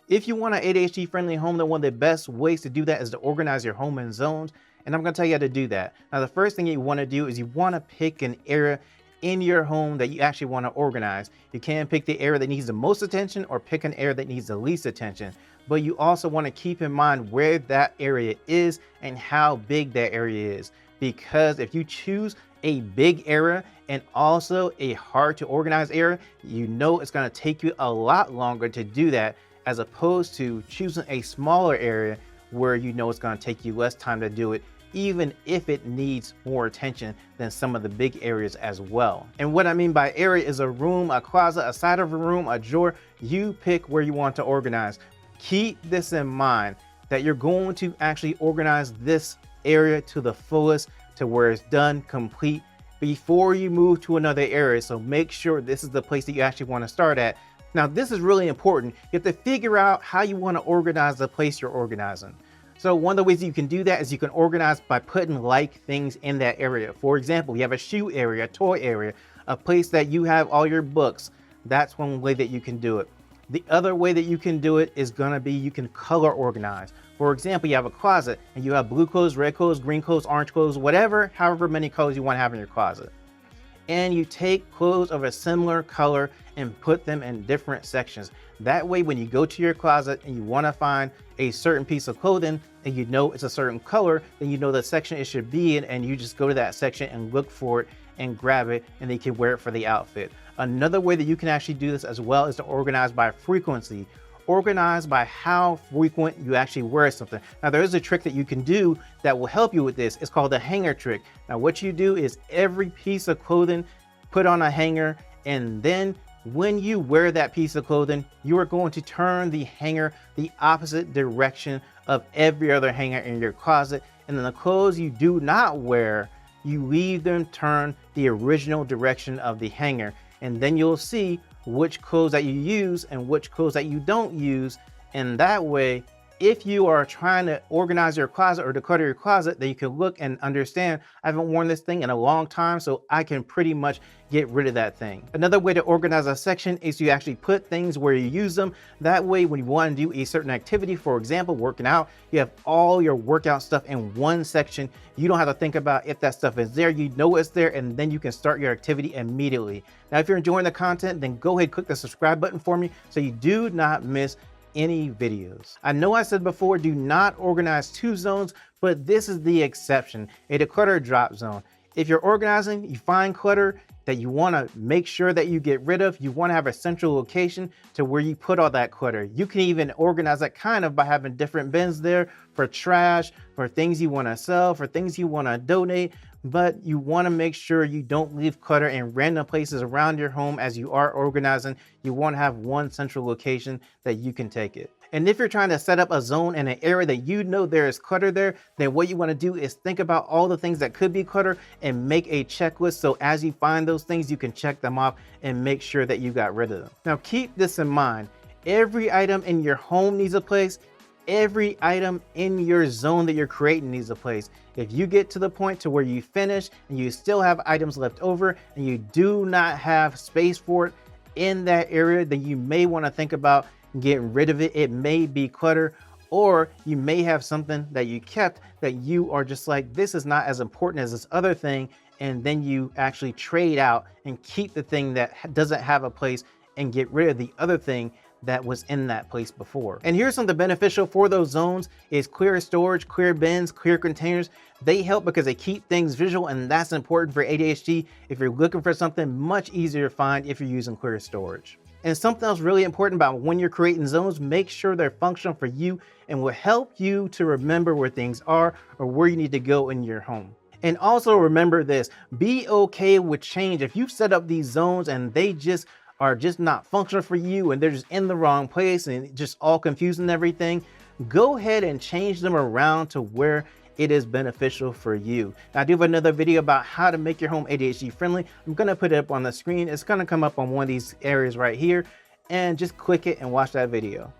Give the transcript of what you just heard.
If you want an ADHD friendly home, then one of the best ways to do that is to organize your home in zones. And I'm going to tell you how to do that. Now, the first thing you want to do is you want to pick an area in your home that you actually want to organize. You can pick the area that needs the most attention or pick an area that needs the least attention. But you also want to keep in mind where that area is and how big that area is. Because if you choose a big area and also a hard to organize area, you know it's going to take you a lot longer to do that, as opposed to choosing a smaller area where you know it's going to take you less time to do it, even if it needs more attention than some of the big areas as well. And what I mean by area is a room, a closet, a side of a room, a drawer. You pick where you want to organize. Keep this in mind, that you're going to actually organize this area to the fullest, to where it's done, complete, before you move to another area. So make sure this is the place that you actually want to start at. Now, this is really important. You have to figure out how you want to organize the place you're organizing. So one of the ways you can do that is you can organize by putting like things in that area. For example, you have a shoe area, a toy area, a place that you have all your books. That's one way that you can do it. The other way that you can do it is going to be you can color organize. For example, you have a closet and you have blue clothes, red clothes, green clothes, orange clothes, whatever, however many colors you want to have in your closet. And you take clothes of a similar color and put them in different sections. That way, when you go to your closet and you want to find a certain piece of clothing and you know it's a certain color, then you know the section it should be in, and you just go to that section and look for it and grab it, and then you can wear it for the outfit. Another way that you can actually do this as well is to organize by frequency. Organize by how frequent you actually wear something. Now, there is a trick that you can do that will help you with this. It's called the hanger trick. Now, what you do is every piece of clothing put on a hanger, and then when you wear that piece of clothing, you are going to turn the hanger the opposite direction of every other hanger in your closet. And then the clothes you do not wear, you leave them turned the original direction of the hanger. And then you'll see which clothes that you use and which clothes that you don't use. And that way, if you are trying to organize your closet or declutter your closet, then you can look and understand, I haven't worn this thing in a long time, so I can pretty much get rid of that thing. Another way to organize a section is you actually put things where you use them. That way, when you want to do a certain activity, for example, working out, you have all your workout stuff in one section. You don't have to think about if that stuff is there. You know it's there, and then you can start your activity immediately. Now, if you're enjoying the content, then go ahead, click the subscribe button for me so you do not miss any videos. I know I said before, do not organize two zones, but this is the exception, a declutter drop zone. If you're organizing, you find clutter that you want to make sure that you get rid of, you want to have a central location to where you put all that clutter. You can even organize that kind of by having different bins there for trash, for things you want to sell, for things you want to donate. But you want to make sure you don't leave clutter in random places around your home as you are organizing. You want to have one central location that you can take it. And if you're trying to set up a zone in an area that you know there is clutter there, then what you want to do is think about all the things that could be clutter and make a checklist. So as you find those things, you can check them off and make sure that you got rid of them. Now, keep this in mind. Every item in your home needs a place. Every item in your zone that you're creating needs a place. If you get to the point to where you finish and you still have items left over and you do not have space for it in that area, then you may want to think about getting rid of it. It may be clutter, or you may have something that you kept that you are just like, this is not as important as this other thing. And then you actually trade out and keep the thing that doesn't have a place and get rid of the other thing that was in that place before. And here's something beneficial for those zones is clear storage, clear bins, clear containers. They help because they keep things visual, and that's important for ADHD. If you're looking for something much easier to find if you're using clear storage. And something else really important about when you're creating zones, make sure they're functional for you and will help you to remember where things are or where you need to go in your home. And also remember this, be okay with change. If you've set up these zones and they just are just not functional for you and they're just in the wrong place and just all confusing and everything, go ahead and change them around to where it is beneficial for you. Now, I do have another video about how to make your home ADHD friendly. I'm gonna put it up on the screen. It's gonna come up on one of these areas right here, and just click it and watch that video.